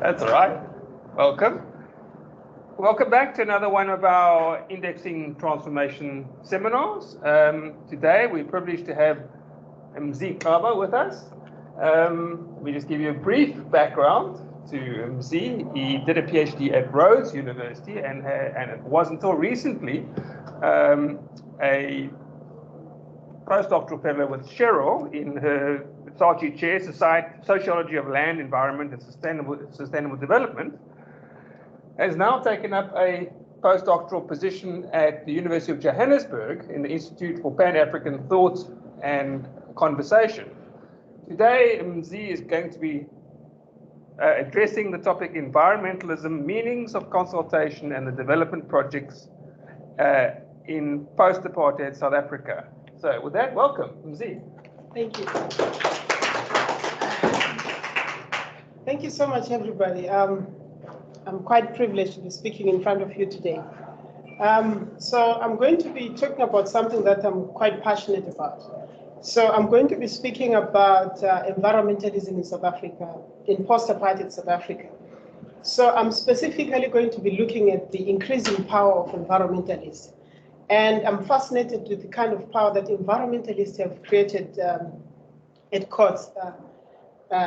That's all right. Welcome. Welcome back to another one of our indexing transformation seminars. Today we're privileged to have Mzingaye Xaba with us. Let me just give you a brief background to Mzingaye. He did a PhD at Rhodes University and it was until recently a postdoctoral fellow with Cheryl in her Sociology chair, Sociology of Land, Environment and Sustainable Development, has now taken up a postdoctoral position at the University of Johannesburg in the Institute for Pan-African Thought and Conversation. Today, Mzingaye is going to be addressing the topic environmentalism, meanings of consultation and the development projects in post-apartheid South Africa. So with that, welcome, Mzingaye. Thank you. Thank you so much, everybody. I'm quite privileged to be speaking in front of you today. So I'm going to be talking about something that I'm quite passionate about. So I'm going to be speaking about environmentalism in South Africa, in post-apartheid South Africa. So I'm specifically going to be looking at the increasing power of environmentalists. And I'm fascinated with the kind of power that environmentalists have created at courts,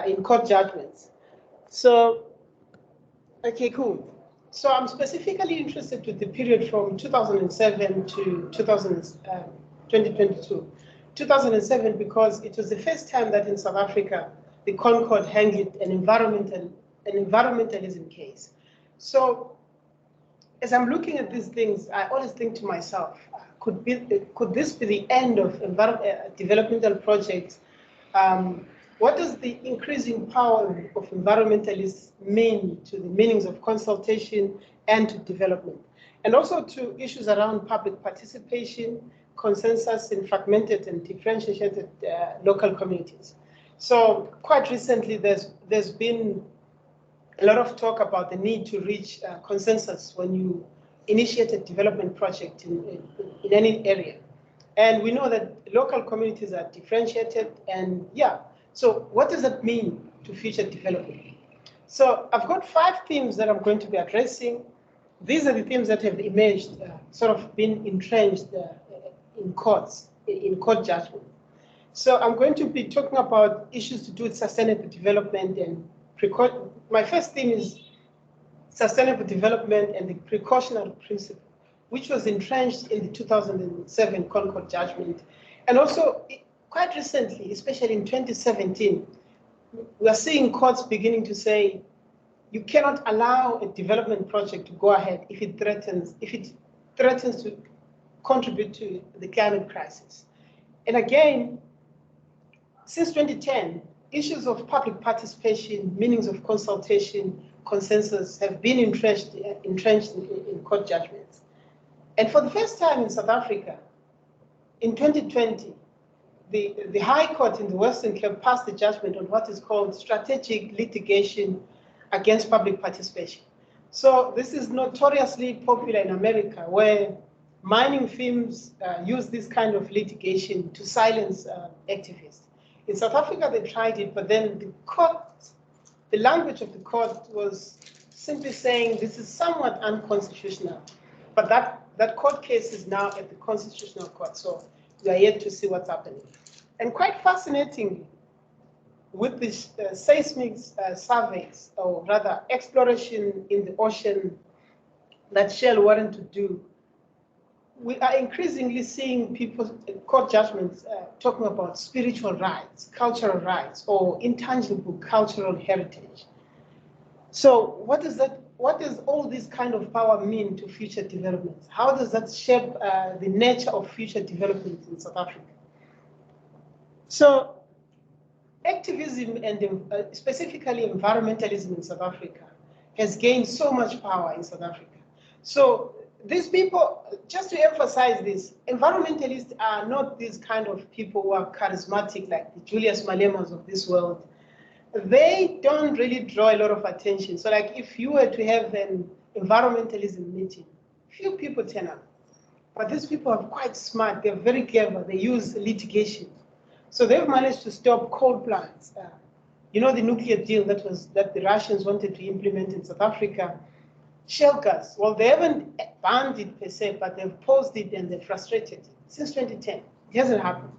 in court judgments. So, okay, cool. So I'm specifically interested with the period from 2007 to 2022. 2007 because it was the first time that in South Africa, the Concord handled an environmentalism case. So as I'm looking at these things, I always think to myself, could this be the end of developmental projects? What does the increasing power of environmentalists mean to the meanings of consultation and to development? And also to issues around public participation, consensus in fragmented and differentiated local communities. So quite recently, there's been a lot of talk about the need to reach consensus when you initiate a development project in any area. And we know that local communities are differentiated and yeah, so what does that mean to future development? So I've got 5 themes that I'm going to be addressing. These are the themes that have emerged, sort of been entrenched in courts, in court judgment. So I'm going to be talking about issues to do with sustainable development and my first theme is sustainable development and the precautionary principle, which was entrenched in the 2007 Concord judgment. And also, quite recently, especially in 2017, we are seeing courts beginning to say, you cannot allow a development project to go ahead if it threatens to contribute to the climate crisis. And again, since 2010, issues of public participation, meanings of consultation, consensus have been entrenched in court judgments. And for the first time in South Africa, in 2020, the High Court in the Western Cape passed the judgment on what is called strategic litigation against public participation. So this is notoriously popular in America, where mining firms use this kind of litigation to silence activists. In South Africa, they tried it, but then the language of the court was simply saying this is somewhat unconstitutional. But that court case is now at the Constitutional Court, so we are yet to see what's happening. And quite fascinating, with these seismic surveys, or rather exploration in the ocean that shale wanted to do, we are increasingly seeing people, court judgments, talking about spiritual rights, cultural rights, or intangible cultural heritage. So what does all this kind of power mean to future developments? How does that shape the nature of future development in South Africa? So activism and specifically environmentalism in South Africa has gained so much power in South Africa. So these people, just to emphasize this, environmentalists are not these kind of people who are charismatic like the Julius Malemas of this world. They don't really draw a lot of attention. So like if you were to have an environmentalism meeting, few people turn up. But these people are quite smart, they're very clever, they use litigation. So they've managed to stop coal plants You know, the nuclear deal that the Russians wanted to implement in South Africa, shale gas. Well, they haven't banned it per se, but they've paused it and they've frustrated it since 2010. It hasn't happened.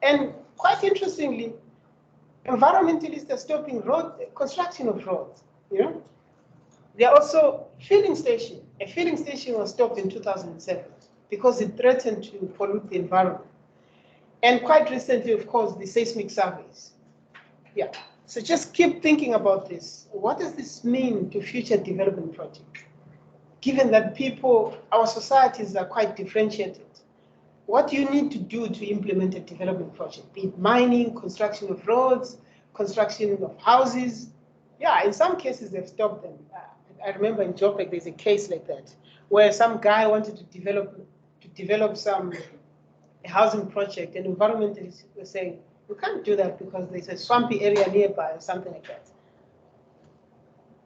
And quite interestingly, environmentalists are stopping construction of roads. You know, there are also filling station. A filling station was stopped in 2007 because it threatened to pollute the environment. And quite recently, of course, the seismic surveys. Yeah. So just keep thinking about this. What does this mean to future development projects? Given that our societies are quite differentiated, what do you need to do to implement a development project? Be it mining, construction of roads, construction of houses. Yeah, in some cases they've stopped them. I remember in Joburg there's a case like that, where some guy wanted to develop some housing project, and environmentalists were saying, we can't do that because there's a swampy area nearby or something like that.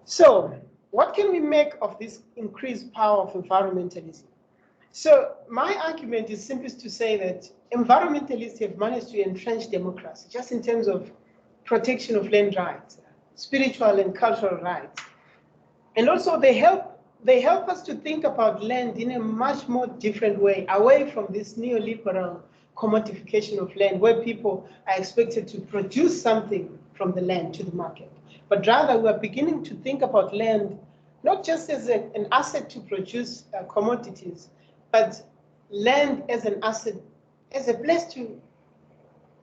So what can we make of this increased power of environmentalism? So my argument is simply to say that environmentalists have managed to entrench democracy, just in terms of protection of land rights, spiritual and cultural rights. And also they help us to think about land in a much more different way, away from this neoliberal commodification of land, where people are expected to produce something from the land to the market. But rather, we are beginning to think about land not just as an asset to produce commodities, but land as an asset, as a place to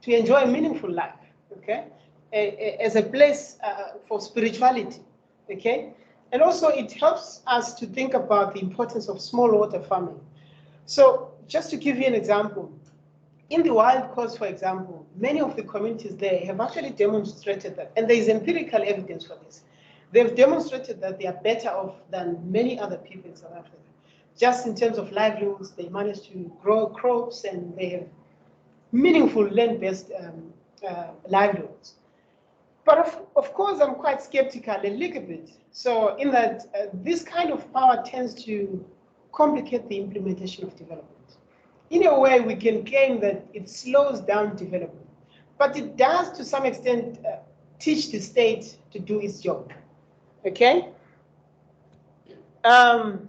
enjoy a meaningful life, okay? As a place for spirituality, okay? And also it helps us to think about the importance of small water farming. So just to give you an example, in the Wild Coast, for example, many of the communities there have actually demonstrated that, and there is empirical evidence for this. They've demonstrated that they are better off than many other people in South Africa. Just in terms of livelihoods, they manage to grow crops and they have meaningful land-based livelihoods. But of course, I'm quite skeptical a little bit. So in that, this kind of power tends to complicate the implementation of development. In a way, we can claim that it slows down development, but it does, to some extent, teach the state to do its job, okay? Well,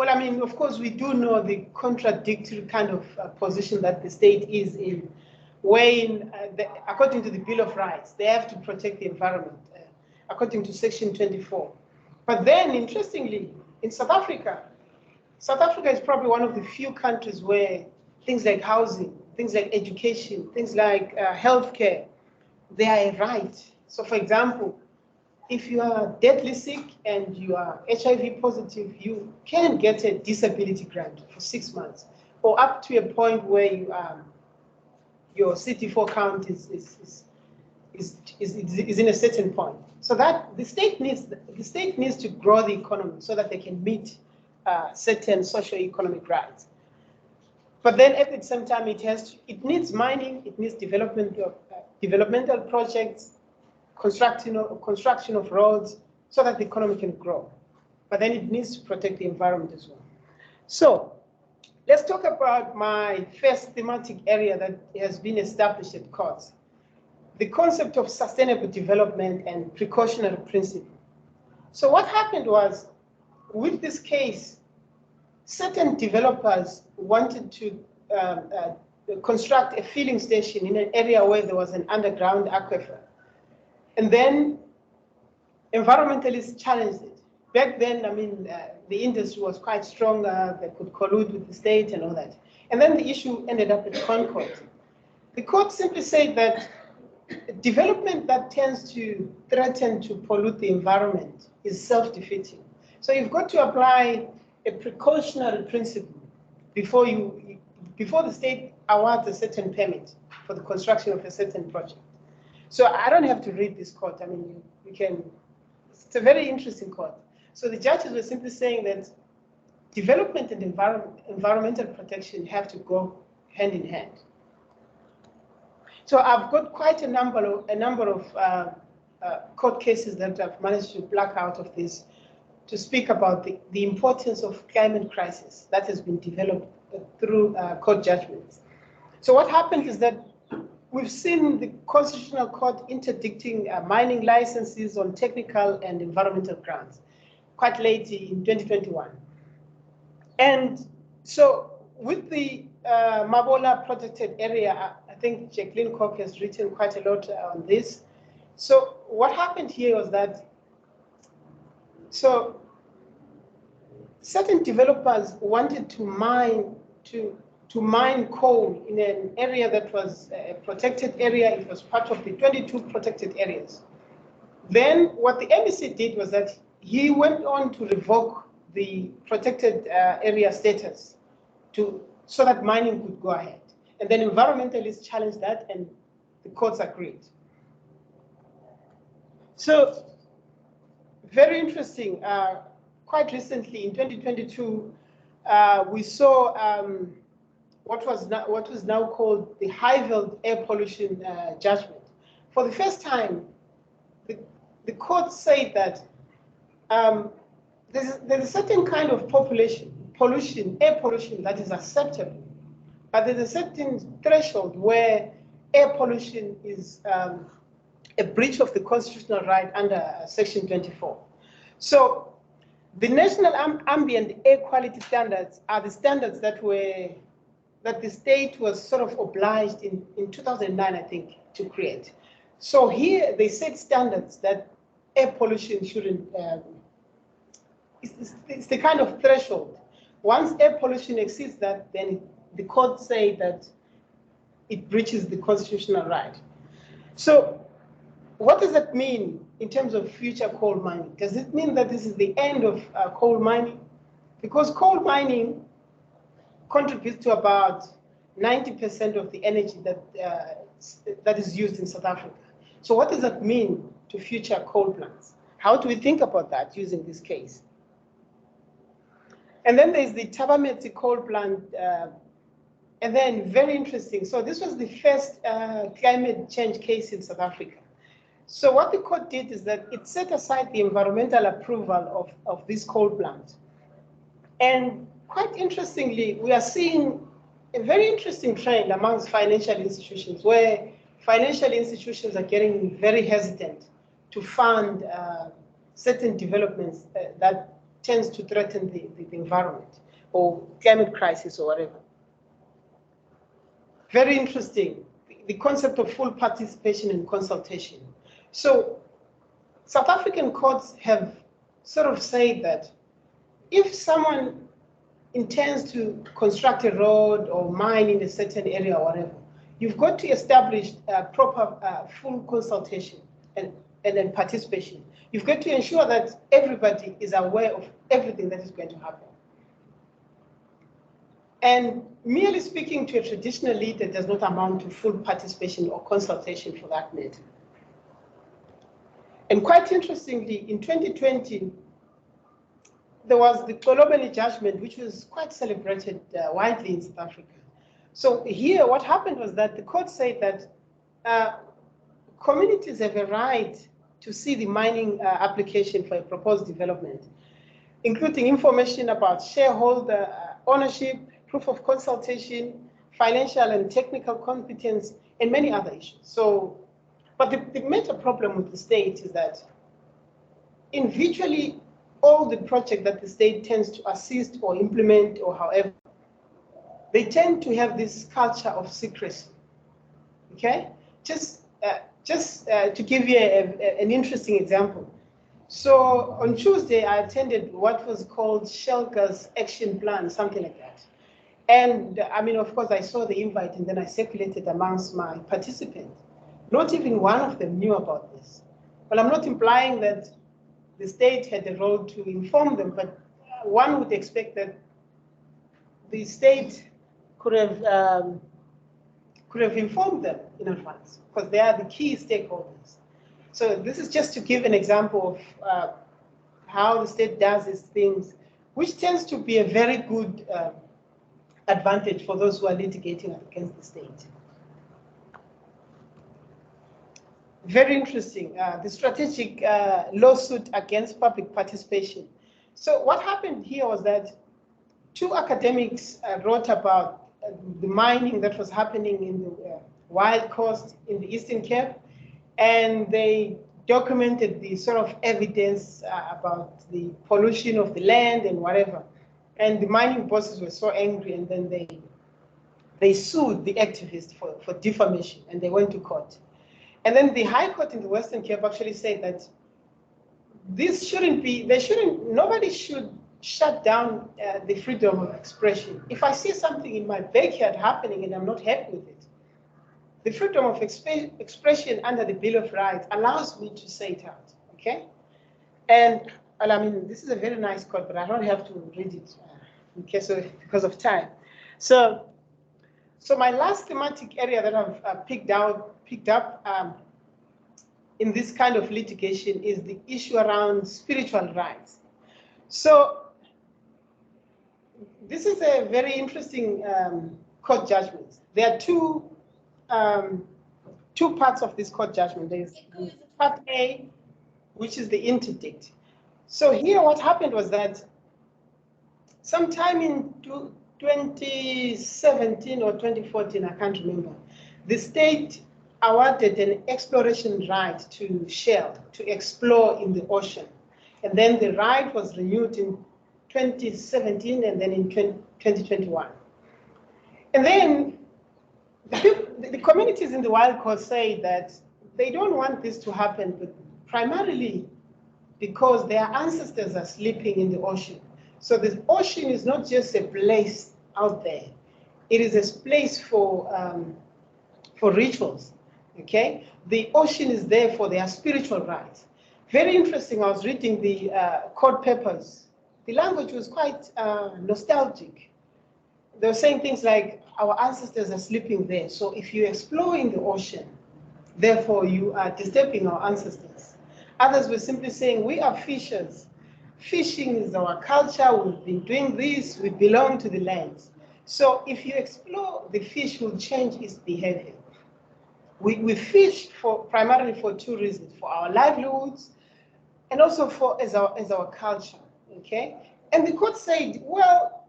I mean, of course, we do know the contradictory kind of position that the state is in, wherein, according to the Bill of Rights, they have to protect the environment, according to Section 24. But then, interestingly, in South Africa is probably one of the few countries where things like housing, things like education, things like healthcare, they are a right. So for example, if you are deathly sick and you are HIV positive, you can get a disability grant for 6 months, or up to a point where you your CT4 count is in a certain point. So that the state needs to grow the economy so that they can meet certain socio-economic rights. But then at the same time, it needs mining, it needs developmental projects, construction of roads, so that the economy can grow. But then it needs to protect the environment as well. So let's talk about my first thematic area that has been established at courts, the concept of sustainable development and precautionary principle. So what happened was, with this case, certain developers wanted to construct a filling station in an area where there was an underground aquifer. And then environmentalists challenged it. Back then, I mean, the industry was quite stronger, they could collude with the state and all that. And then the issue ended up at Concord. The court simply said that development that tends to threaten to pollute the environment is self-defeating. So you've got to apply a precautionary principle before the state awards a certain permit for the construction of a certain project. So I don't have to read this court. I mean, you can, it's a very interesting court. So the judges were simply saying that development and environmental protection have to go hand in hand. So I've got quite a number of court cases that I've managed to pluck out of this to speak about the importance of climate crisis that has been developed through court judgments. So what happened is that we've seen the Constitutional Court interdicting mining licenses on technical and environmental grounds quite late in 2021. And so with the Mabola protected area, I think Jacqueline Koch has written quite a lot on this. So what happened here was that, so certain developers wanted to mine coal in an area that was a protected area. It was part of the 22 protected areas. Then what the MEC did was that he went on to revoke the protected area status so that mining could go ahead. And then environmentalists challenged that and the courts agreed. So very interesting. Quite recently in 2022, we saw what was now called the Highveld air pollution judgment. For the first time, the court said that there's a certain kind of air pollution that is acceptable, but there's a certain threshold where air pollution is a breach of the constitutional right under Section 24. So the national ambient air quality standards are the standards that the state was sort of obliged in 2009, I think, to create. So here they set standards that air pollution shouldn't, it's the kind of threshold. Once air pollution exceeds that, then the court say that it breaches the constitutional right. So what does that mean in terms of future coal mining? Does it mean that this is the end of coal mining? Because coal mining contributes to about 90% of the energy that is used in South Africa. So what does that mean to future coal plants? How do we think about that using this case? And then there's the Thabameti coal plant, and then very interesting. So this was the first climate change case in South Africa. So what the court did is that it set aside the environmental approval of this coal plant. And quite interestingly, we are seeing a very interesting trend amongst financial institutions where financial institutions are getting very hesitant to fund certain developments that tends to threaten the environment or climate crisis or whatever. Very interesting, the concept of full participation in consultation. So South African courts have sort of said that if someone intends to construct a road or mine in a certain area or whatever, you've got to establish proper full consultation and then participation. You've got to ensure that everybody is aware of everything that is going to happen. And merely speaking to a traditional leader does not amount to full participation or consultation for that matter. And quite interestingly, in 2020, there was the Colombian Judgment, which was quite celebrated widely in South Africa. So here, what happened was that the court said that communities have a right to see the mining application for a proposed development, including information about shareholder ownership, proof of consultation, financial and technical competence, and many other issues. So, but the major problem with the state is that in virtually all the projects that the state tends to assist or implement or however, they tend to have this culture of secrecy, okay? Just to give you an interesting example. So on Tuesday, I attended what was called Shell Gas Action Plan, something like that. And I mean, of course, I saw the invite and then I circulated amongst my participants. Not even one of them knew about this. Well, I'm not implying that the state had a role to inform them, but one would expect that the state could have informed them in advance, because they are the key stakeholders. So this is just to give an example of how the state does its things, which tends to be a very good advantage for those who are litigating against the state. Very interesting, the strategic lawsuit against public participation. So what happened here was that two academics wrote about the mining that was happening Wild Coast in the Eastern Cape, and they documented the sort of evidence about the pollution of the land and whatever. And the mining bosses were so angry, and then they sued the activists for defamation, and they went to court. And then the High Court in the Western Cape actually said that this shouldn't be, nobody should shut down the freedom of expression. If I see something in my backyard happening and I'm not happy with it, the freedom of expression under the Bill of Rights allows me to say it out, okay? And I mean, this is a very nice quote, but I don't have to read it because of time. So my last thematic area that I've picked up in this kind of litigation is the issue around spiritual rights. So this is a very interesting court judgment. There are two parts of this court judgment. There's part A, which is the interdict. So here what happened was that sometime in 2017 or 2014, I can't remember, the state awarded an exploration right to Shell to explore in the ocean. And then the right was renewed in 2017 and then in 2021. And then the communities in the Wild Coast say that they don't want this to happen, but primarily because their ancestors are sleeping in the ocean. So the ocean is not just a place out there. It is a place for rituals, okay? The ocean is there for their spiritual rights. Very interesting, I was reading the court papers. The language was quite nostalgic. They were saying things like, our ancestors are sleeping there. So if you explore in the ocean, therefore you are disturbing our ancestors. Others were simply saying, we are fishers. Fishing is our culture, we've been doing this, we belong to the land. So if you explore, the fish will change its behavior. We fish primarily for two reasons, for our livelihoods and also as our culture, okay? And the court said, well,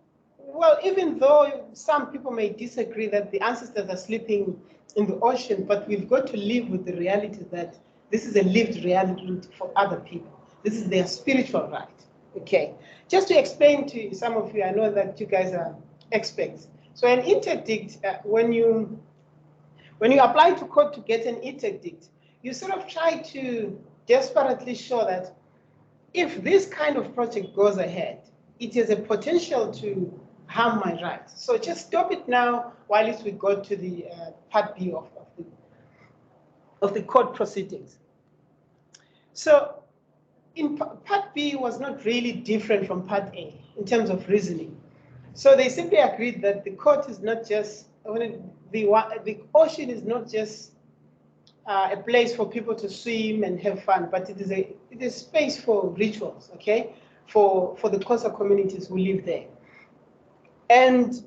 even though some people may disagree that the ancestors are sleeping in the ocean, but we've got to live with the reality that this is a lived reality for other people. This is their spiritual right, okay? Just to explain to some of you, I know that you guys are experts. So an interdict, when you apply to court to get an interdict, you sort of try to desperately show that if this kind of project goes ahead, it has a potential to harm my rights. So just stop it now while we go to the part B of the court proceedings. So in part B was not really different from part A in terms of reasoning. So they simply agreed that the court is not just, the ocean is not just a place for people to swim and have fun, but it is a space for rituals, okay, for the coastal communities who live there. And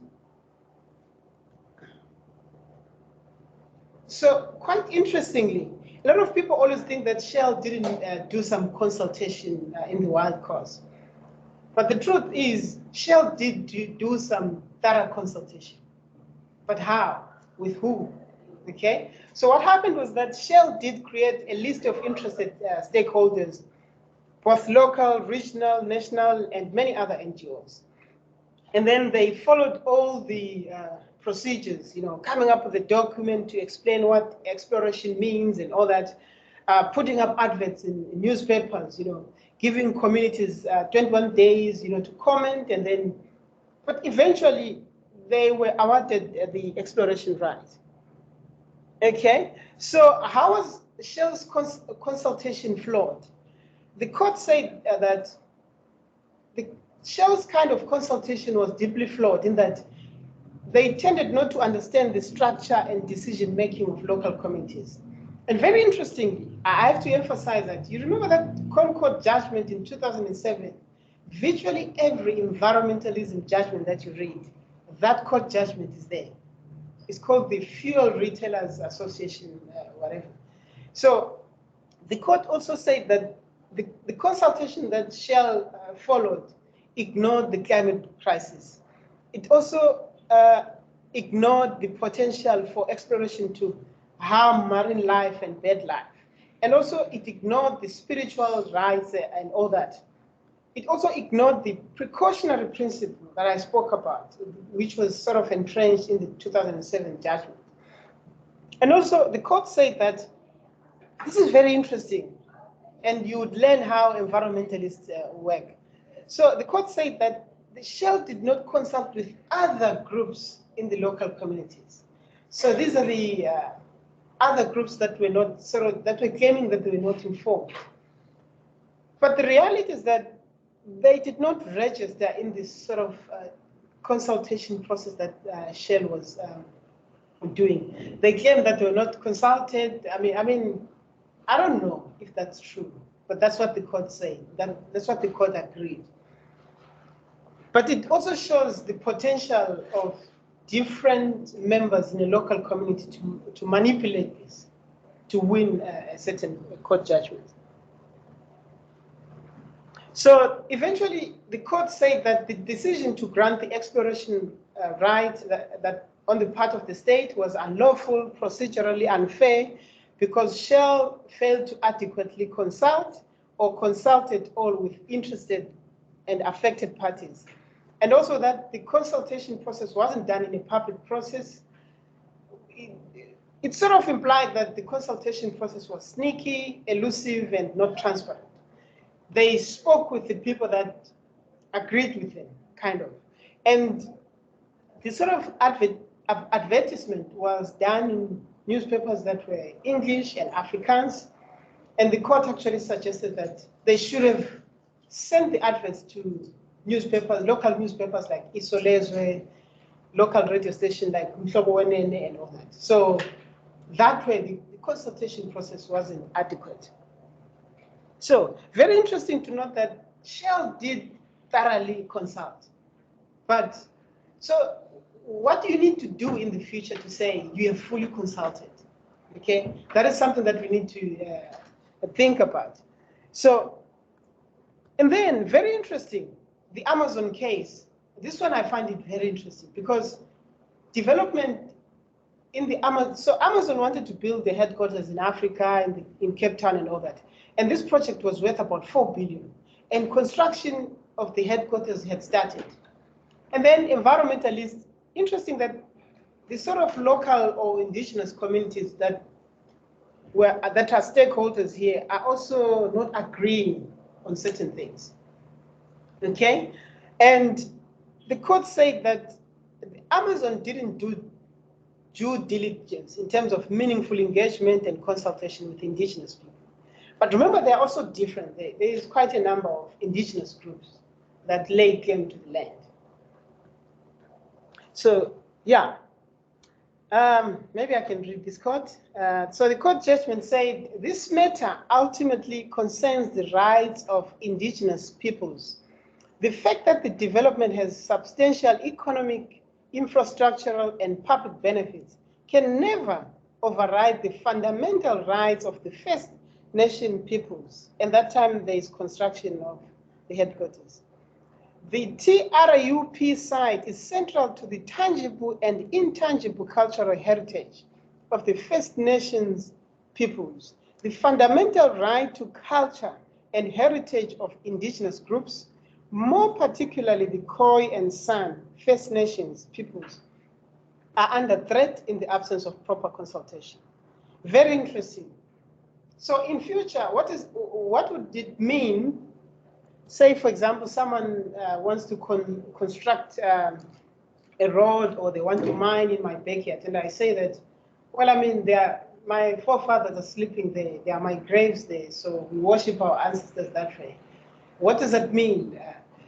so quite interestingly, a lot of people always think that Shell didn't do some consultation in the Wild Coast. But the truth is, Shell did do some thorough consultation. But how? With who? Okay? So what happened was that Shell did create a list of interested stakeholders, both local, regional, national, and many other NGOs. And then they followed all the procedures, coming up with a document to explain what exploration means and all that, putting up adverts in newspapers, giving communities 21 days, to comment, and then, but eventually they were awarded the exploration right. Okay, so how was Shell's consultation flawed? The court said that the Shell's kind of consultation was deeply flawed in that they tended not to understand the structure and decision-making of local communities. And very interestingly, I have to emphasize that, you remember that Concord judgment in 2007, virtually every environmentalism judgment that you read, that court judgment is there. It's called the Fuel Retailers Association, whatever. So the court also said that the consultation that Shell followed ignored the climate crisis. It also ignored the potential for exploration to harm marine life and bird life. And also it ignored the spiritual rights and all that. It also ignored the precautionary principle that I spoke about, which was sort of entrenched in the 2007 judgment. And also the court said that this is very interesting, and you would learn how environmentalists work. So the court said that the shale did not consult with other groups in the local communities. So these are the other groups that were not that were claiming that they were not informed. But the reality is that they did not register in this sort of consultation process that Shell was doing. They claim that they were not consulted. I mean, I don't know if that's true, but that's what the court said. That's what the court agreed. But it also shows the potential of different members in a local community to manipulate this, to win a certain court judgment. So eventually, the court said that the decision to grant the exploration right that on the part of the state was unlawful, procedurally unfair, because Shell failed to adequately consult or consulted all with interested and affected parties. And also that the consultation process wasn't done in a public process. It sort of implied that the consultation process was sneaky, elusive, and not transparent. They spoke with the people that agreed with them, kind of. And the sort of advertisement was done in newspapers that were English and Afrikaans. And the court actually suggested that they should have sent the adverts to newspapers, local newspapers like Isolezwe, local radio station like Mhlobonene and all that. So that way the consultation process wasn't adequate. So very interesting to note that Shell did thoroughly consult. But so what do you need to do in the future to say you have fully consulted? Okay, that is something that we need to think about. So, and then very interesting, the Amazon case. This one I find it very interesting because development in the Amazon, so Amazon wanted to build the headquarters in Africa, in Cape Town and all that. And this project was worth about 4 billion. And construction of the headquarters had started. And then environmentalists, interesting that the sort of local or indigenous communities that are stakeholders here are also not agreeing on certain things. Okay? And the court said that Amazon didn't do due diligence in terms of meaningful engagement and consultation with indigenous people. But remember, they're also different. There is quite a number of indigenous groups that lay claim to the land. So, yeah, maybe I can read this quote. So the court judgment said, this matter ultimately concerns the rights of indigenous peoples. The fact that the development has substantial economic, infrastructural, and public benefits can never override the fundamental rights of the First Nation peoples. And that time there is construction of the headquarters. The TRUP site is central to the tangible and intangible cultural heritage of the First Nations peoples. The fundamental right to culture and heritage of indigenous groups, more particularly the Khoi and San First Nations peoples, are under threat in the absence of proper consultation. Very interesting. So in future, what would it mean? Say, for example, someone wants to construct a road, or they want to mine in my backyard, and I say that, well, I mean, my forefathers are sleeping there. They are my graves there, so we worship our ancestors that way. What does that mean?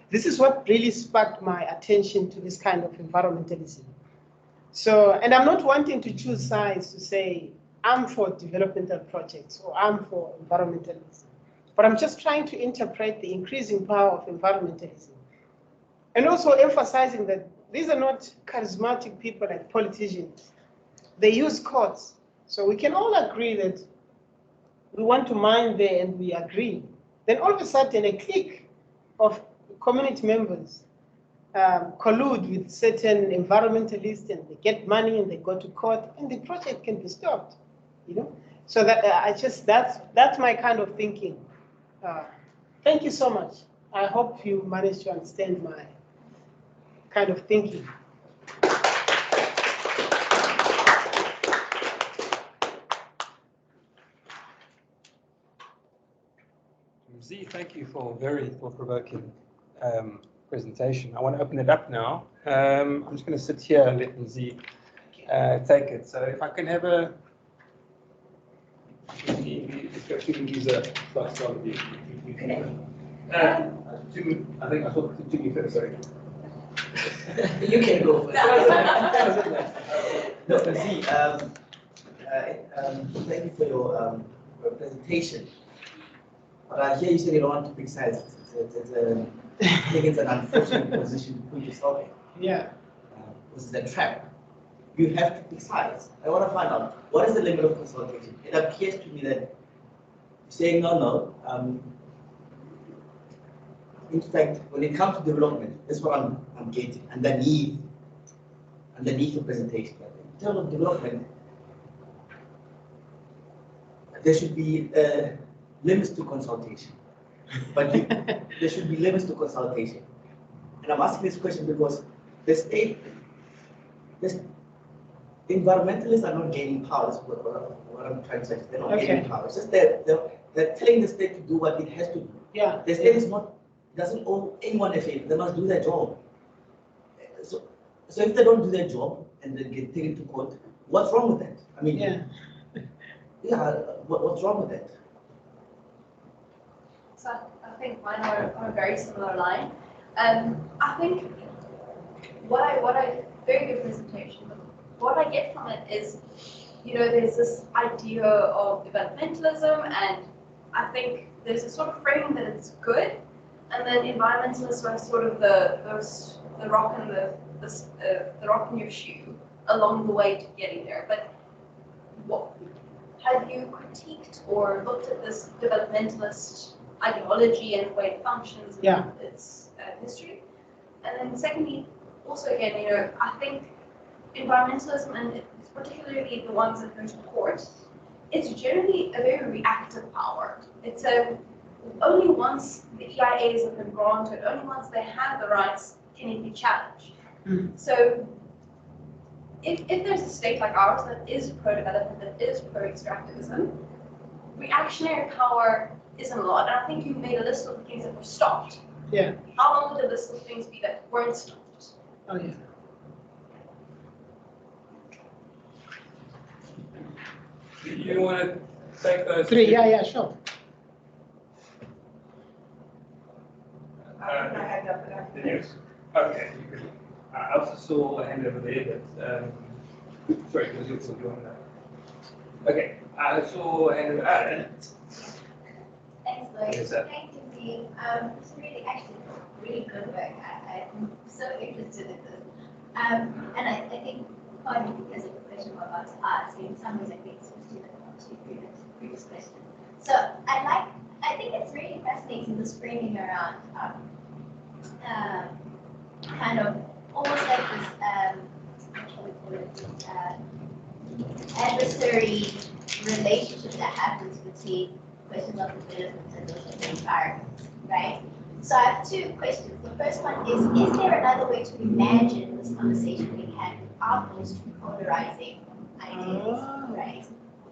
This is what really sparked my attention to this kind of environmentalism. So, and I'm not wanting to choose sides to say, I'm for developmental projects or I'm for environmentalism. But I'm just trying to interpret the increasing power of environmentalism. And also emphasizing that these are not charismatic people like politicians. They use courts. So we can all agree that we want to mine there and we agree. Then all of a sudden a clique of community members collude with certain environmentalists and they get money and they go to court and the project can be stopped, you know. So that that's my kind of thinking. Thank you so much. I hope you managed to understand my kind of thinking. Z, thank you for a very thought-provoking presentation. I want to open it up now. I'm just going to sit here and let Z take it. So if I can have a... I think I thought to you first, sorry. You can go first. No, Z, thank you for your presentation. But I hear you say you don't want to pick sides. I think it's an unfortunate position to put yourself in. Yeah. This is a trap. You have to pick sides. I want to find out, what is the limit of consultation? It appears to me that saying no, in fact, when it comes to development, that's what I'm getting underneath the presentation. In terms of development, there should be limits to consultation. But there should be limits to consultation. And I'm asking this question because the state, environmentalists are not gaining power. That's what I'm trying to say. They're not gaining power. It's just they're telling the state to do what it has to do. Yeah. The state is not, doesn't owe anyone a favor. They must do their job. So if they don't do their job and they get taken to court, what's wrong with that? I mean, what's wrong with that? So I think mine are on a very similar line. I think very good presentation. But what I get from it is, you know, there's this idea of developmentalism, and I think there's a sort of framing that it's good, and then environmentalists are sort of the rock and the rock in your shoe along the way to getting there. But have you critiqued or looked at this developmentalist ideology and the way it functions and its history? And then secondly, also again, you know, I think environmentalism, and particularly the ones that go to court, it's generally a very reactive power. It's only once the EIAs have been granted, only once they have the rights can it be challenged. So if there's a state like ours that is pro-development, that is pro-extractivism, reactionary power isn't a lot. And I think you made a list of the things that were stopped. Yeah. How long would the list of things be that weren't stopped? Oh, yeah. Do you want to take those three? Yeah, sure. Yes. Okay. I also saw a hand over there, but sorry, was you also doing that? Okay. I saw a hand over. Thanks, Lloyd. Yes, Thank you, Dee. It's really good work. I'm so interested in this. And I think partly because of the question we're about to ask, in some ways I think it's similar to previous questions. So I think it's really fascinating, this framing around kind of almost like this, what shall we call it, adversary relationship that happens between questions of development and those of the environment, right? So I have two questions. The first one is there another way to imagine this conversation we had without those two polarizing ideas, right?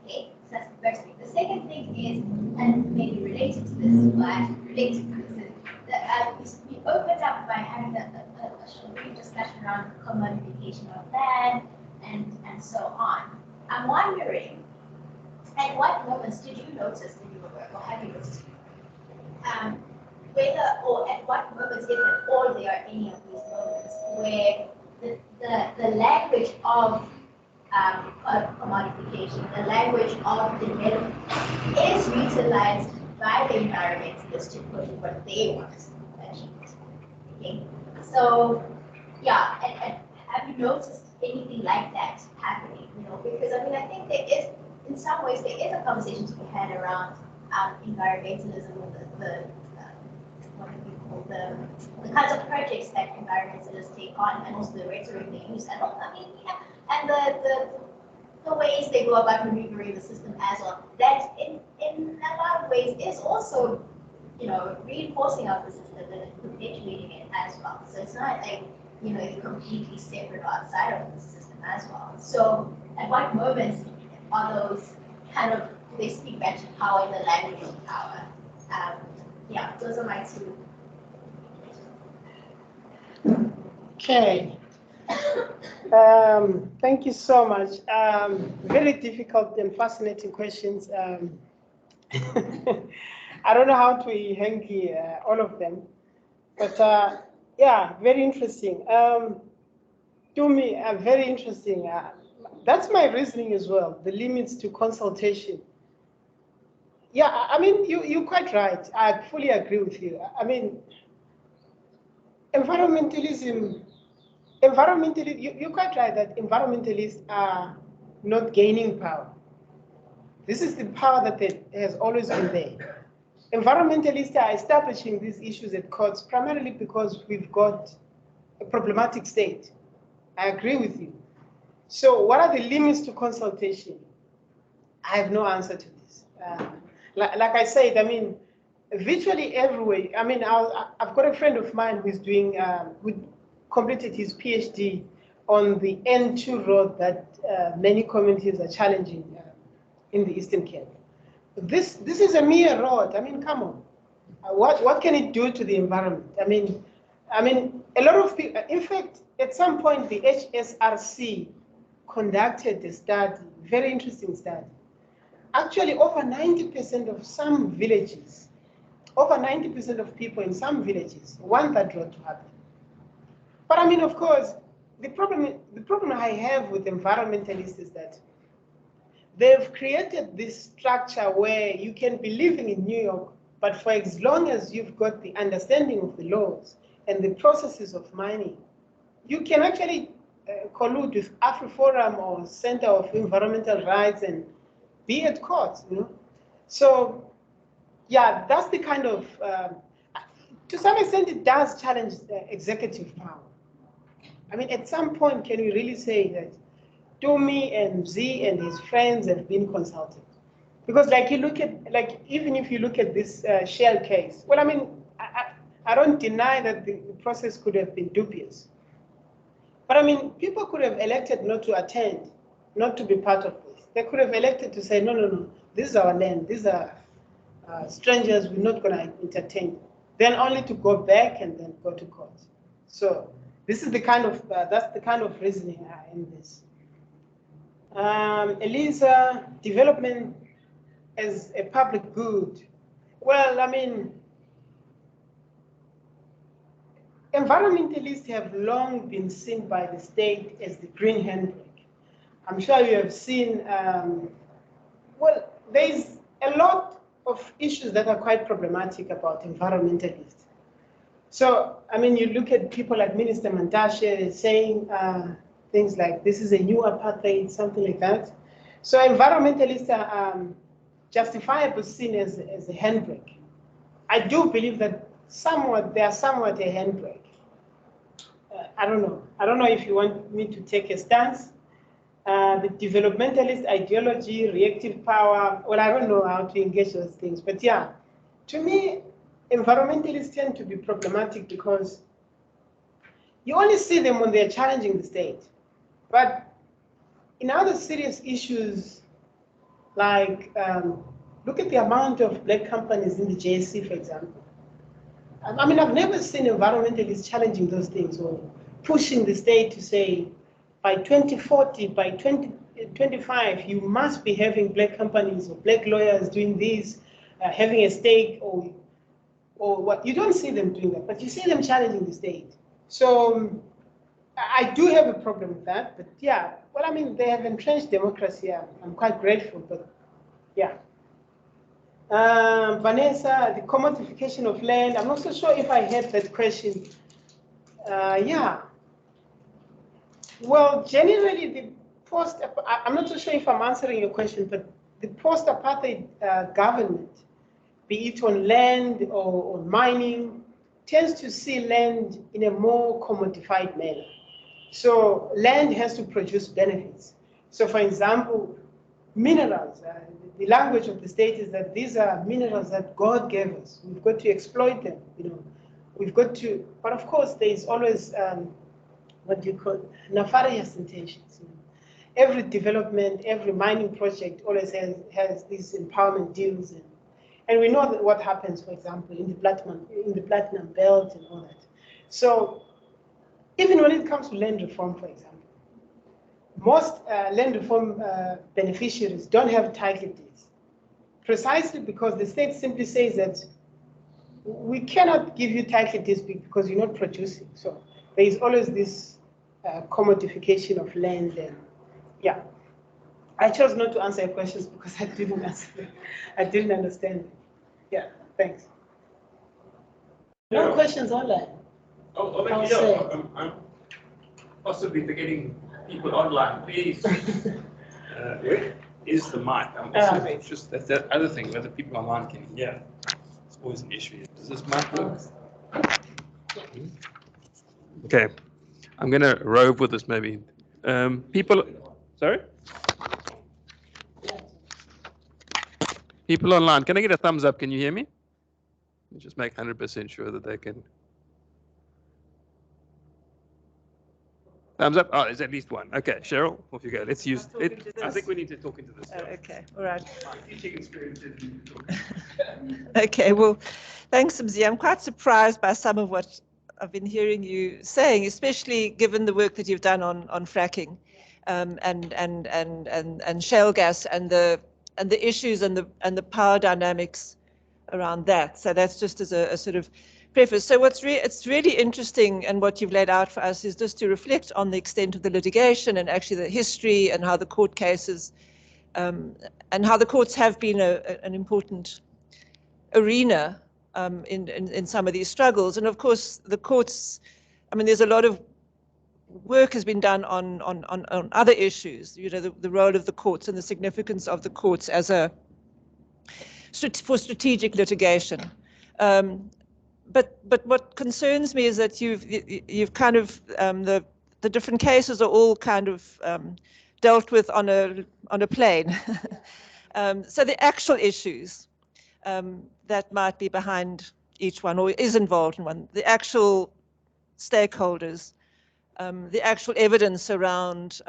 Okay, so that's the first thing. The second thing is, and maybe related to this, but related to this, is we opened up by having a brief discussion around commodification of land and so on. I'm wondering, at what moments did you notice in your work, or have you noticed, whether or at what moments, if at all, there are any of these moments where the language of commodification, the language of development is utilized by the environmentalists to put what they want to achieve. Okay, so yeah, and have you noticed anything like that happening? You know, because I mean, I think there is, in some ways, there is a conversation to be had around environmentalism, the what do we call the kinds of projects projects that environmentalists take on, and also the rhetoric they use, and I mean, yeah, and the ways they go about maneuvering the system as well. That in a lot of ways is also, you know, reinforcing of the system and perpetuating it as well. So it's not like, you know, you're completely separate or outside of the system as well. So at what moments are those kind of, do they speak back to power in the language of power? Yeah, those are my two. Okay. Thank you so much. Very difficult and fascinating questions. I don't know how to hang all of them, but yeah, very interesting. To me, very interesting. That's my reasoning as well, the limits to consultation. Yeah, I mean, you're quite right. I fully agree with you. I mean, environmentalism, you're quite right that environmentalists are not gaining power. This is the power that has always been there. Environmentalists are establishing these issues at courts primarily because we've got a problematic state. I agree with you. So what are the limits to consultation? I have no answer to this. Like I said, I mean, virtually everywhere. I mean, I've got a friend of mine who's doing, who completed his PhD on the N2 road that many communities are challenging in the Eastern Cape. This is a mere road. I mean, come on. What can it do to the environment? I mean, a lot of people. In fact, at some point, the HSRC conducted a study, very interesting study. Actually, over 90% of some villages, over 90% of people in some villages want that road to happen. But I mean, of course, the problem I have with environmentalists is that they've created this structure where you can be living in New York, but for as long as you've got the understanding of the laws and the processes of mining, you can actually collude with AfriForum or Center of Environmental Rights and be at court, you know. So, yeah, that's the kind of, to some extent, it does challenge executive power. I mean, at some point, can we really say that Tumi and Z and his friends have been consulted? Because, like, you look at, like, even if you look at this shale case, well, I mean, I don't deny that the process could have been dubious. But I mean, people could have elected not to attend, not to be part of this. They could have elected to say, no, this is our land. These are strangers. We're not going to entertain. Then only to go back and then go to court. So this is the kind of that's the kind of reasoning in this. Elisa, development as a public good. Well, I mean, environmentalists have long been seen by the state as the green handbrake. I'm sure you have seen, well, there's a lot of issues that are quite problematic about environmentalists. So, I mean, you look at people like Minister Mantashe saying things like, this is a new apartheid, something like that. So environmentalists are justifiably seen as a handbrake. I do believe that they are somewhat a handbrake. I don't know. I don't know if you want me to take a stance. The developmentalist ideology, reactive power, well, I don't know how to engage those things. But yeah, to me, environmentalists tend to be problematic because you only see them when they're challenging the state. But in other serious issues, like look at the amount of black companies in the JSC, for example. I mean, I've never seen environmentalists challenging those things or pushing the state to say, by 2040, by 2025, you must be having black companies or black lawyers doing this, having a stake or what. You don't see them doing that, but you see them challenging the state. So I do have a problem with that, but yeah, well, I mean, they have entrenched democracy. I'm quite grateful, but yeah. Vanessa, the commodification of land. I'm not so sure if I had that question. Yeah. Well, generally, the I'm not so sure if I'm answering your question, but the post-apartheid government, be it on land or on mining, tends to see land in a more commodified manner. So land has to produce benefits. So for example, minerals, the language of the state is that these are minerals that God gave us. We've got to exploit them, We've got to, but of course there is always, what do you call it, nefarious intentions. Every development, every mining project always has these empowerment deals, and we know that what happens, for example, in the platinum belt and all that. So even when it comes to land reform, for example, most land reform beneficiaries don't have title deeds, precisely because the state simply says that we cannot give you title deeds because you're not producing. So there is always this commodification of land, and yeah. I chose not to answer your questions because I didn't answer them. I didn't understand them. Yeah, thanks. No questions online. I'm possibly forgetting people online. Please, where is the mic? I'm also just that's that other thing, whether people online can hear. It's always an issue. Does this mic work? Okay, I'm gonna rove with this maybe. People, sorry? People online, can I get a thumbs up? Can you hear me? Let me just make 100% sure that they can. Thumbs up. Oh, there's at least one. Okay, Cheryl, off you go. Let's use it. I think we need to talk into this. Okay, all right. My teaching experience is Okay, well, thanks, Mzingaye. I'm quite surprised by some of what I've been hearing you saying, especially given the work that you've done on fracking and shale gas and the issues and the power dynamics around that. So that's just as a sort of preface. So it's really interesting, and what you've laid out for us is just to reflect on the extent of the litigation and actually the history and how the court cases and how the courts have been an important arena in some of these struggles. And of course, the courts, I mean, there's a lot of work has been done on other issues, the role of the courts and the significance of the courts as for strategic litigation. But what concerns me is that you've kind of the different cases are all kind of dealt with on a plane. So the actual issues that might be behind each one or is involved in one, the actual stakeholders, the actual evidence around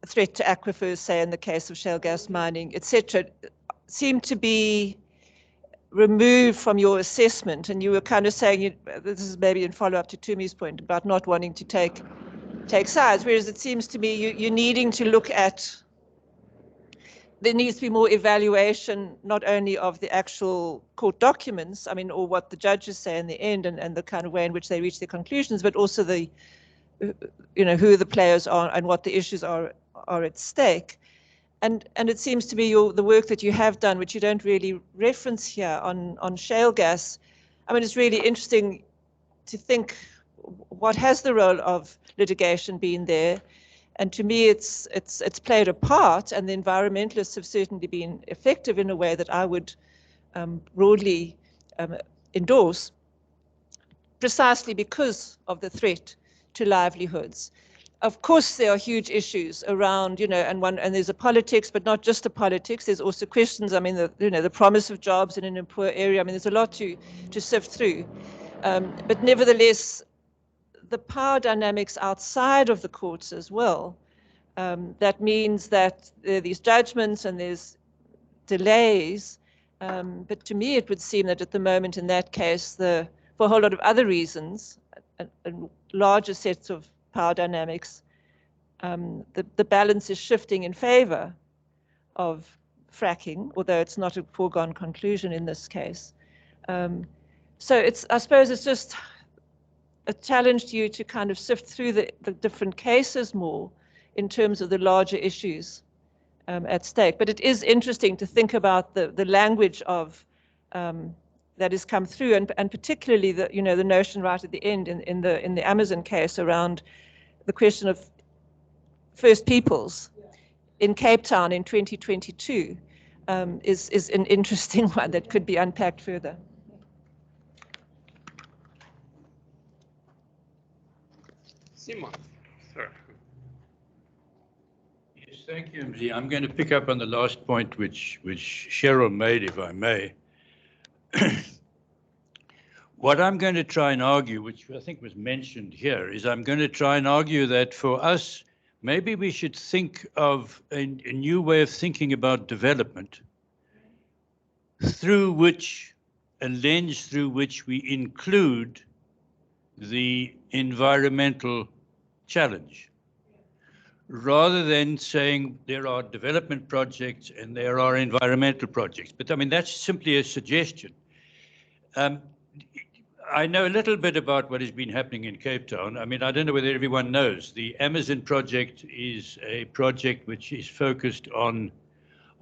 threat to aquifers, say in the case of shale gas mining, etc., seem to be removed from your assessment. And you were kind of saying, this is maybe in follow-up to Tumi's point about not wanting to take sides, whereas it seems to me you're needing to look at, there needs to be more evaluation, not only of the actual court documents, I mean, or what the judges say in the end and the kind of way in which they reach their conclusions, but also the, who the players are and what the issues are at stake. And it seems to me the work that you have done, which you don't really reference here on shale gas, I mean, it's really interesting to think, what has the role of litigation been there? And to me, it's played a part, and the environmentalists have certainly been effective in a way that I would broadly endorse, precisely because of the threat to livelihoods. Of course, there are huge issues around, and there's a politics, but not just a politics. There's also questions. I mean, the promise of jobs in a poor area. I mean, there's a lot to sift through. But nevertheless, the power dynamics outside of the courts as well. That means that there are these judgments and there's delays. But to me, it would seem that at the moment, in that case, for a whole lot of other reasons, and larger sets of power dynamics, the balance is shifting in favor of fracking, although it's not a foregone conclusion in this case. So I suppose it's just a challenge to you to kind of sift through the different cases more in terms of the larger issues at stake. But it is interesting to think about the language of that has come through, and particularly the notion right at the end in the Amazon case around the question of First Peoples in Cape Town in 2022 is an interesting one that could be unpacked further. Simon, sir. Yes, thank you, Mzi. I'm going to pick up on the last point which Cheryl made, if I may. What I'm going to try and argue, which I think was mentioned here, is I'm going to try and argue that for us, maybe we should think of a new way of thinking about development, through which, a lens through which we include the environmental challenge, rather than saying there are development projects and there are environmental projects. But I mean, that's simply a suggestion. I know a little bit about what has been happening in Cape Town. I mean, I don't know whether everyone knows. The Amazon project is a project which is focused on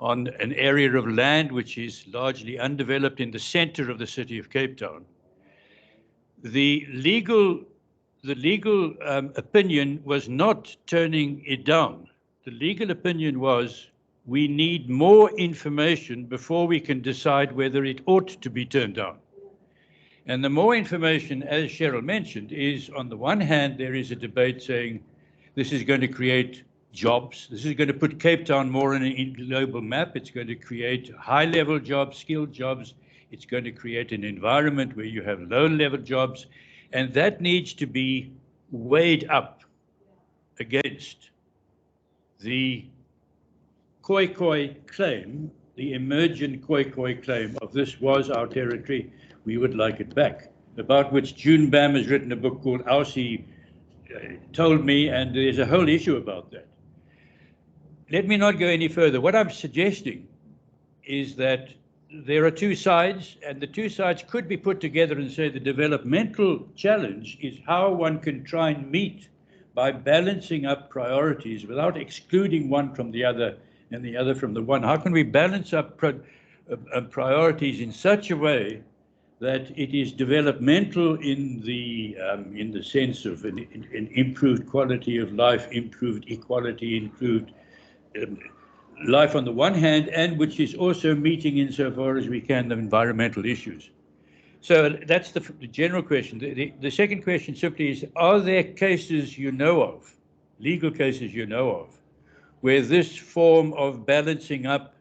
an area of land which is largely undeveloped in the center of the city of Cape Town. The legal opinion was not turning it down. The legal opinion was we need more information before we can decide whether it ought to be turned down. And the more information, as Cheryl mentioned, is on the one hand, there is a debate saying this is going to create jobs. This is going to put Cape Town more on a global map. It's going to create high-level jobs, skilled jobs. It's going to create an environment where you have low-level jobs. And that needs to be weighed up against the Khoi claim, the emergent Khoi claim of this was our territory, we would like it back, about which June Bam has written a book called Aussie Told Me, and there's a whole issue about that. Let me not go any further. What I'm suggesting is that there are two sides, and the two sides could be put together and say the developmental challenge is how one can try and meet by balancing up priorities without excluding one from the other and the other from the one. How can we balance up priorities in such a way that it is developmental in the sense of an improved quality of life, improved equality, improved life on the one hand, and which is also meeting insofar as we can the environmental issues. So that's the general question. The second question simply is, are there cases you know of, legal cases you know of, where this form of balancing up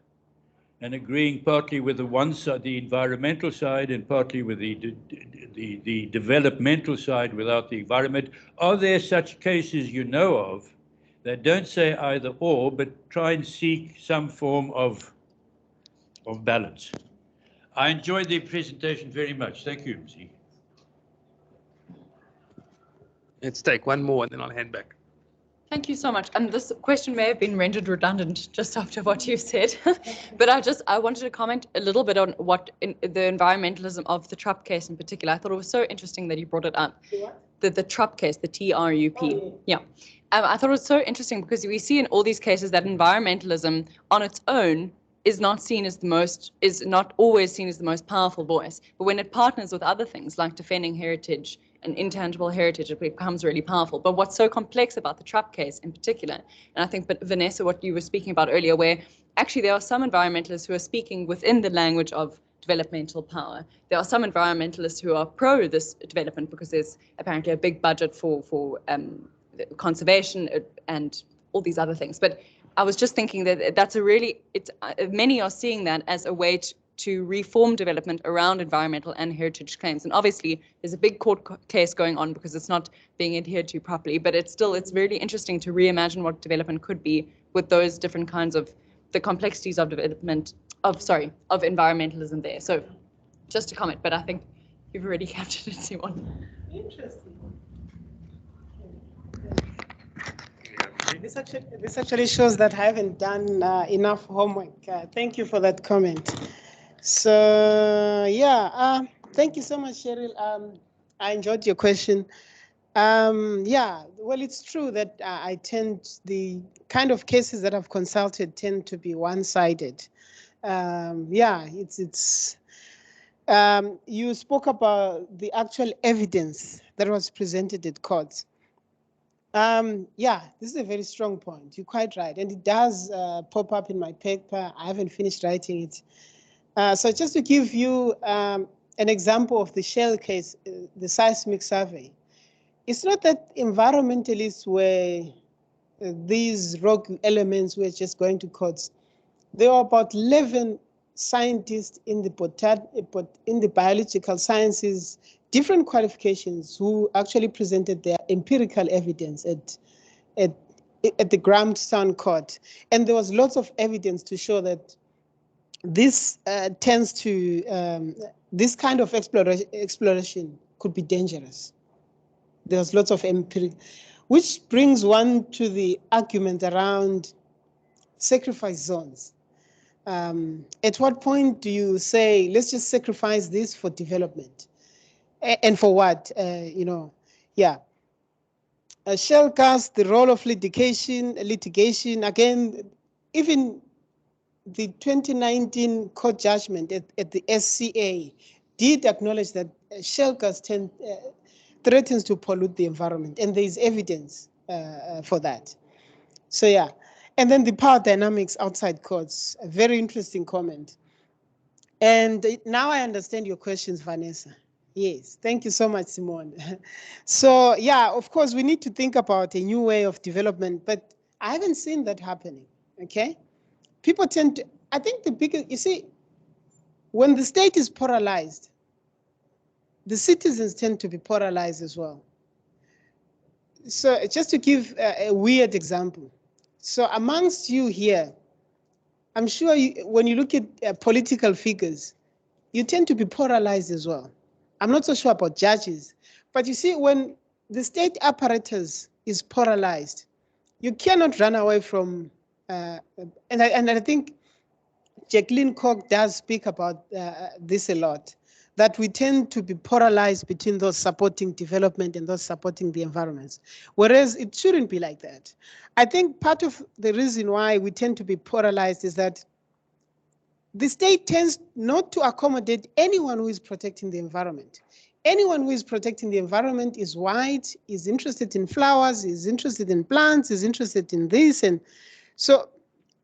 and agreeing partly with the one side, the environmental side, and partly with the developmental side without the environment, are there such cases you know of that don't say either or, but try and seek some form of balance? I enjoyed the presentation very much. Thank you, Mzi. Let's take one more and then I'll hand back. Thank you so much. And this question may have been rendered redundant just after what you said, but I wanted to comment a little bit on what the environmentalism of the Trupp case in particular. I thought it was so interesting that you brought it up. The Trupp case, the TRUP. Yeah. I thought it was so interesting because we see in all these cases that environmentalism on its own is not always seen as the most powerful voice, but when it partners with other things like defending heritage and intangible heritage, it becomes really powerful. But what's so complex about the Trupp case in particular, and I think, but Vanessa, what you were speaking about earlier, where actually there are some environmentalists who are speaking within the language of developmental power. There are some environmentalists who are pro this development because there's apparently a big budget for conservation and all these other things. But I was just thinking that that's many are seeing that as a way to reform development around environmental and heritage claims. And obviously there's a big court case going on because it's not being adhered to properly, but it's really interesting to reimagine what development could be with those different kinds of the complexities of of environmentalism there. So just a comment, but I think you've already captured it, Simon. Interesting. This actually shows that I haven't done enough homework. Thank you for that comment. So yeah, thank you so much, Cheryl. I enjoyed your question. Yeah, well, it's true that the kind of cases that I've consulted tend to be one-sided. Yeah, you spoke about the actual evidence that was presented at courts. Yeah, this is a very strong point. You're quite right. And it does pop up in my paper. I haven't finished writing it. So just to give you an example of the shale case, the seismic survey. it's not that environmentalists were these rogue elements were just going to courts. There were about 11 scientists in the biological sciences, different qualifications, who actually presented their empirical evidence at the Grahamstown court. And there was lots of evidence to show that this tends to, this kind of exploration could be dangerous. There was lots of empirical, which brings one to the argument around sacrifice zones. At what point do you say, let's just sacrifice this for development? And for what, you know, yeah. Shale gas, the role of litigation, again, even the 2019 court judgment at the SCA did acknowledge that shale gas threatens to pollute the environment, and there is evidence for that. So yeah, and then the power dynamics outside courts, a very interesting comment. And now I understand your questions, Vanessa. Yes, thank you so much, Simone. So yeah, of course, we need to think about a new way of development, but I haven't seen that happening, okay? People tend to, I think the bigger, you see, when the state is polarized, the citizens tend to be polarized as well. So just to give a weird example. So amongst you here, I'm sure when you look at political figures, you tend to be polarized as well. I'm not so sure about judges, but you see, when the state apparatus is polarized, you cannot run away from, and I think Jacqueline Koch does speak about this a lot, that we tend to be polarized between those supporting development and those supporting the environments, whereas it shouldn't be like that. I think part of the reason why we tend to be polarized is that the state tends not to accommodate anyone who is protecting the environment. Anyone who is protecting the environment is white, is interested in flowers, is interested in plants, is interested in this. And so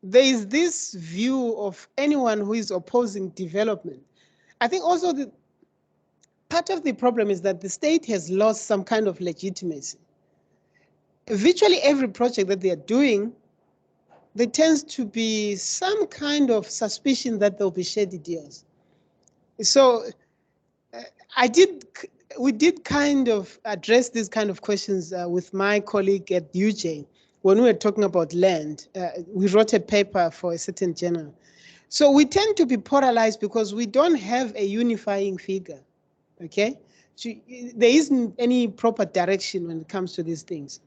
there is this view of anyone who is opposing development. I think also the part of the problem is that the state has lost some kind of legitimacy. Virtually every project that they are doing, there tends to be some kind of suspicion that there'll be shady deals. So we did kind of address these kind of questions with my colleague at UJ when we were talking about land. We wrote a paper for a certain journal. So we tend to be polarized because we don't have a unifying figure, okay? So there isn't any proper direction when it comes to these things.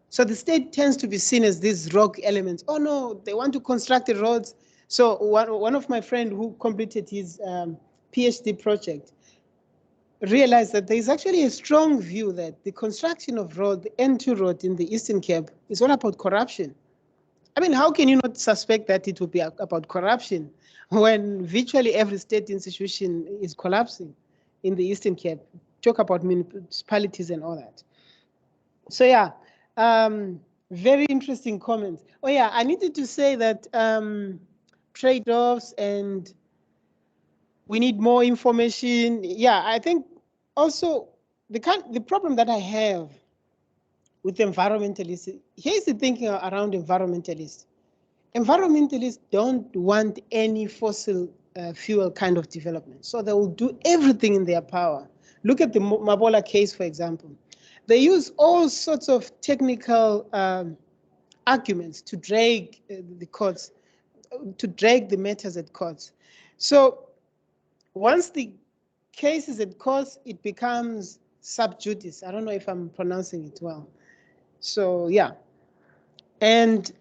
So the state tends to be seen as these rogue elements. Oh no, they want to construct the roads. So one of my friends who completed his PhD project realized that there is actually a strong view that the construction of road, the N2 road in the Eastern Cape, is all about corruption. I mean, how can you not suspect that it will be about corruption when virtually every state institution is collapsing in the Eastern Cape? Talk about municipalities and all that. So yeah. Very interesting comments. Oh yeah, I needed to say that trade-offs and we need more information. Yeah, I think also the problem that I have with environmentalists, here's the thinking around environmentalists. Environmentalists don't want any fossil fuel kind of development. So they will do everything in their power. Look at the Mabola case, for example. They use all sorts of technical arguments to drag the courts, to drag the matters at courts. So once the case is at court, it becomes sub judice. I don't know if I'm pronouncing it well. So yeah. And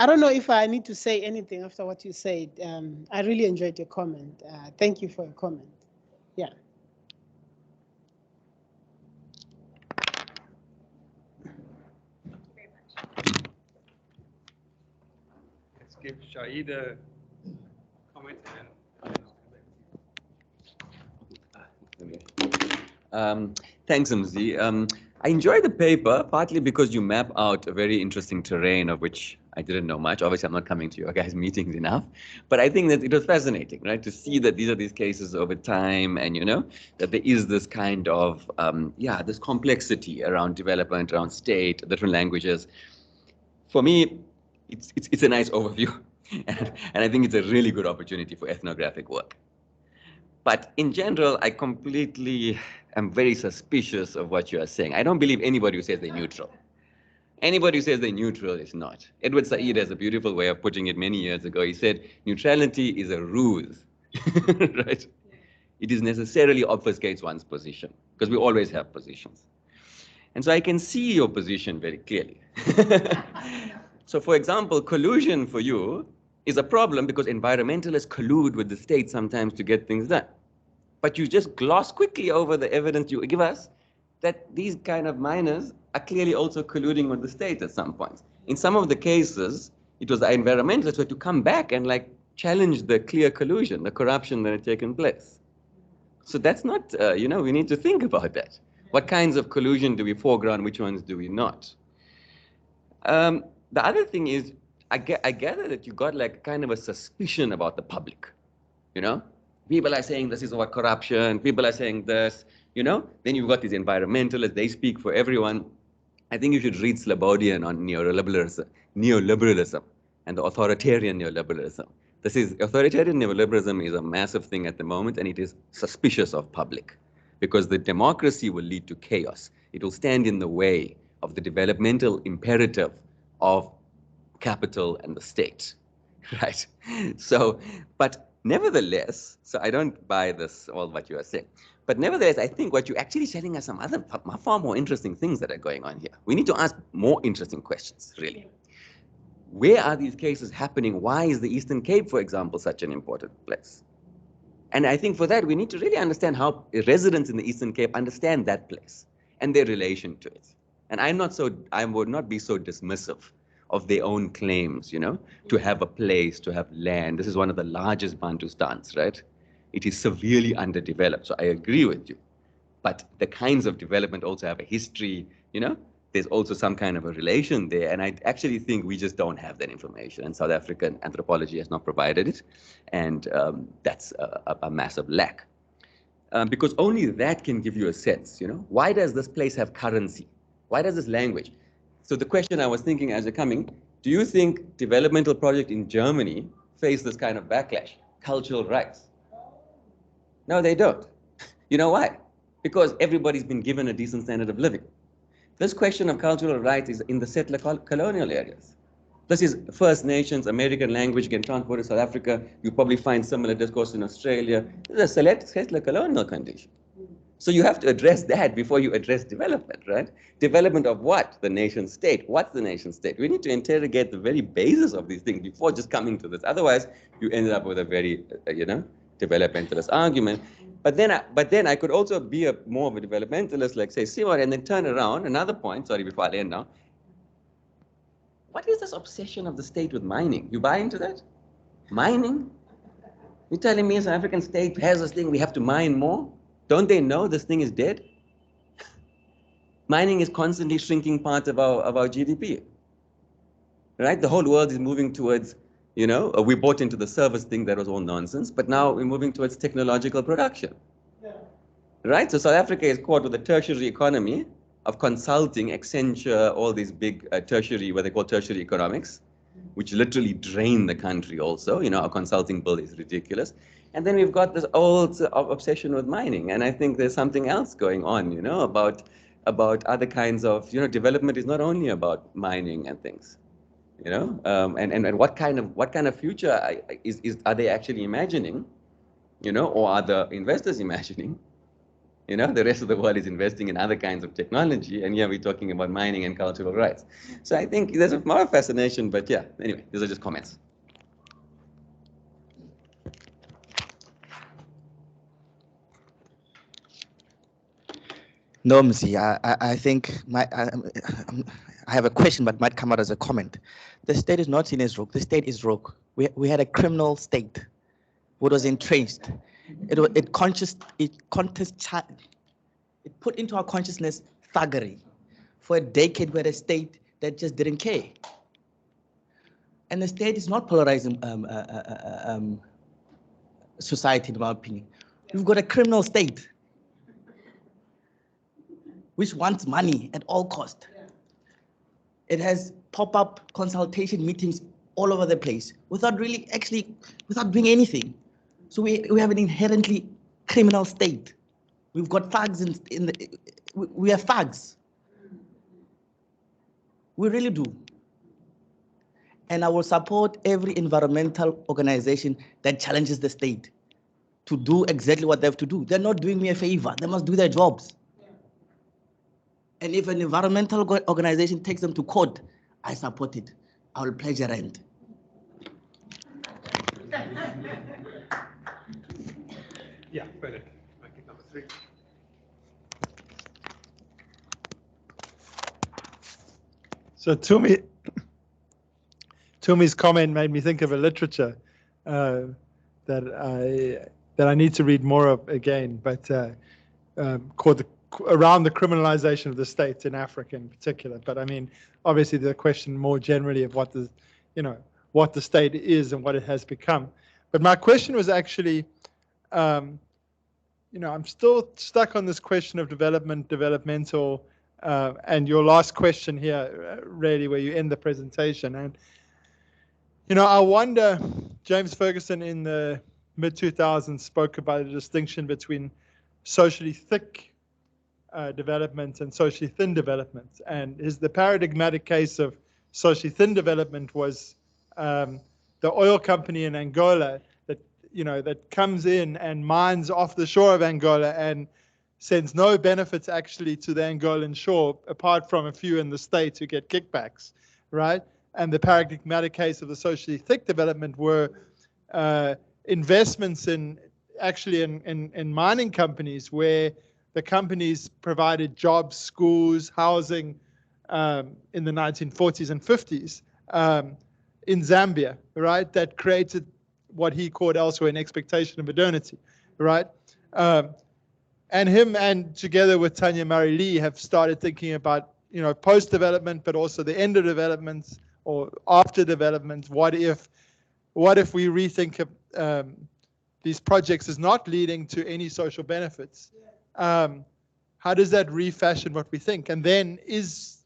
I don't know if I need to say anything after what you said. I really enjoyed your comment. Thank you for your comment. Yeah. Let's give Shahid a comment. Thanks, Mzi. I enjoy the paper, partly because you map out a very interesting terrain of which I didn't know much. Obviously, I'm not coming to your guys' meetings enough, but I think that it was fascinating, right, to see that these are these cases over time, and that there is this kind of this complexity around development, around state, different languages. For me, it's a nice overview, and I think it's a really good opportunity for ethnographic work. But in general, I completely am very suspicious of what you are saying. I don't believe anybody who says they're neutral. Anybody who says they're neutral is not. Edward Said has a beautiful way of putting it many years ago. He said, neutrality is a ruse, right? It is necessarily obfuscates one's position, because we always have positions. And so I can see your position very clearly. So for example, collusion for you is a problem because environmentalists collude with the state sometimes to get things done. But you just gloss quickly over the evidence you give us that these kind of miners are clearly also colluding with the state at some point. In some of the cases, it was the environmentalists who had to come back and challenge the clear collusion, the corruption that had taken place. So that's not, we need to think about that. What kinds of collusion do we foreground? Which ones do we not? The other thing is, I gather that you got kind of a suspicion about the public, People are saying this is about corruption. People are saying this, Then you've got these environmentalists. They speak for everyone. I think you should read Slobodian on neoliberalism and the authoritarian neoliberalism. Authoritarian neoliberalism is a massive thing at the moment, and it is suspicious of public because the democracy will lead to chaos. It will stand in the way of the developmental imperative of capital and the state, right? So, but nevertheless, so I don't buy this, all what you are saying. But nevertheless, I think what you're actually telling us some other far more interesting things that are going on here. We need to ask more interesting questions, really. Where are these cases happening? Why is the Eastern Cape, for example, such an important place? And I think for that, we need to really understand how residents in the Eastern Cape understand that place and their relation to it. And I would not be so dismissive of their own claims, to have a place, to have land. This is one of the largest Bantustans, right? It is severely underdeveloped, so I agree with you. But the kinds of development also have a history, There's also some kind of a relation there, and I actually think we just don't have that information, and South African anthropology has not provided it, and that's a massive lack. Because only that can give you a sense, Why does this place have currency? Why does this language? So the question I was thinking as you're coming, do you think developmental projects in Germany face this kind of backlash? Cultural rights? No, they don't. You know why? Because everybody's been given a decent standard of living. This question of cultural rights is in the settler colonial areas. This is First Nations, American language, get transported to South Africa. You probably find similar discourse in Australia. This is a settler colonial condition. So you have to address that before you address development, right? Development of what? The nation state. What's the nation state? We need to interrogate the very basis of these things before just coming to this. Otherwise, you end up with a very, developmentalist argument. But then I could also be more of a developmentalist, like say, Simon, and then turn around. Another point, sorry, before I end now. What is this obsession of the state with mining? You buy into that? Mining? You're telling me South African state has this thing, we have to mine more? Don't they know this thing is dead? Mining is constantly shrinking part of our GDP, right? The whole world is moving towards, we bought into the service thing that was all nonsense, but now we're moving towards technological production, right? So South Africa is caught with a tertiary economy of consulting, Accenture, all these big tertiary, what they call tertiary economics, which literally drain the country also. Our consulting bill is ridiculous. And then we've got this old obsession with mining. And I think there's something else going on, about other kinds of, development is not only about mining and things, and what kind of future are they actually imagining, or are the investors imagining? The rest of the world is investing in other kinds of technology, and here we're talking about mining and cultural rights. So I think there's a more fascination, but yeah, anyway, these are just comments. No, Mzi, I think I have a question, but might come out as a comment. The state is not seen as rogue. The state is rogue. We had a criminal state, what was entrenched. It put into our And the state is not polarizing society, in my opinion. We've got a criminal state which wants money at all cost. It has pop-up consultation meetings all over the place without really without doing anything. So we have an inherently criminal state. We've got thugs we have thugs. We really do. And I will support every environmental organization that challenges the state to do exactly what they have to do. They're not doing me a favor. They must do their jobs. And if an environmental organization takes them to court, I support it. I will pledge a rent. Yeah, brilliant. Make it number 3. So Tumi's comment made me think of a literature that I need to read more of again, but called Around the Criminalization of the State in Africa in particular. But I mean, obviously the question more generally of what the state is and what it has become. But my question was actually, I'm still stuck on this question of developmental, and your last question here, really, where you end the presentation. And, I wonder, James Ferguson in the mid-2000s spoke about the distinction between socially thick development and socially thin development. And the paradigmatic case of socially thin development was the oil company in Angola that comes in and mines off the shore of Angola and sends no benefits actually to the Angolan shore, apart from a few in the States who get kickbacks, right? And the paradigmatic case of the socially thick development were investments in mining companies where the companies provided jobs, schools, housing in the 1940s and 50s in Zambia, right? That created what he called elsewhere an expectation of modernity, right? And him and together with Tanya Murray Lee have started thinking about, post-development, but also the end of development or after development. What if we rethink of these projects as not leading to any social benefits? How does that refashion what we think? And then is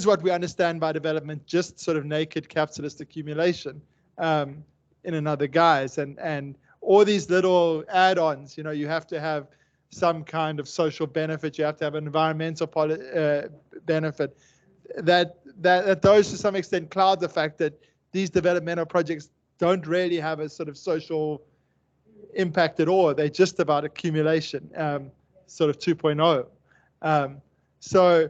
what we understand by development just sort of naked capitalist accumulation in another guise? And all these little add-ons, you have to have some kind of social benefit, you have to have an environmental benefit, that those to some extent cloud the fact that these developmental projects don't really have a sort of social impact at all. They're just about accumulation, sort of 2.0. So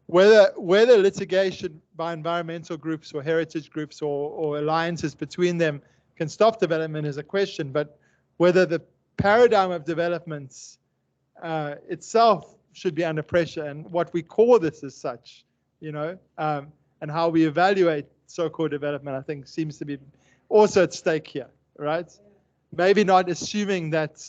whether litigation by environmental groups or heritage groups or alliances between them can stop development is a question, but whether the paradigm of developments itself should be under pressure, and what we call this as such, and how we evaluate so-called development, I think seems to be also at stake here, right? Maybe not assuming that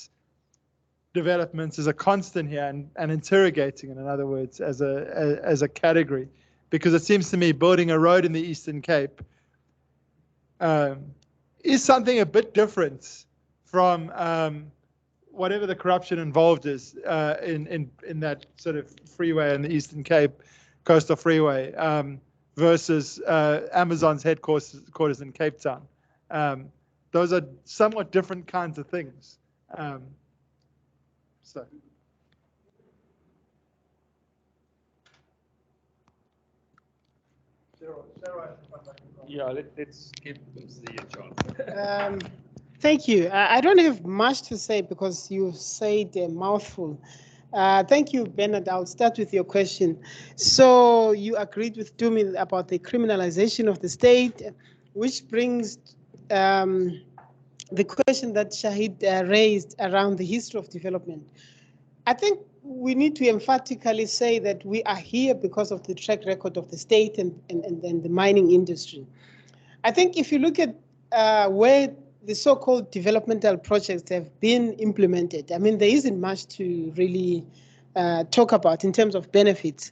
development is a constant here and interrogating it, in other words, as a category, because it seems to me building a road in the Eastern Cape is something a bit different from whatever the corruption involved is in that sort of freeway in the Eastern Cape, coastal freeway, versus Amazon's headquarters in Cape Town. Those are somewhat different kinds of things. Yeah, let's give Mzingaye a chance. Thank you. I don't have much to say because you said a mouthful. Thank you, Bernard. I'll start with your question. So you agreed with Tumi about the criminalization of the state, which brings the question that Shahid raised around the history of development. I think we need to emphatically say that we are here because of the track record of the state and the mining industry. I think if you look at where the so-called developmental projects have been implemented, I mean, there isn't much to really talk about in terms of benefits.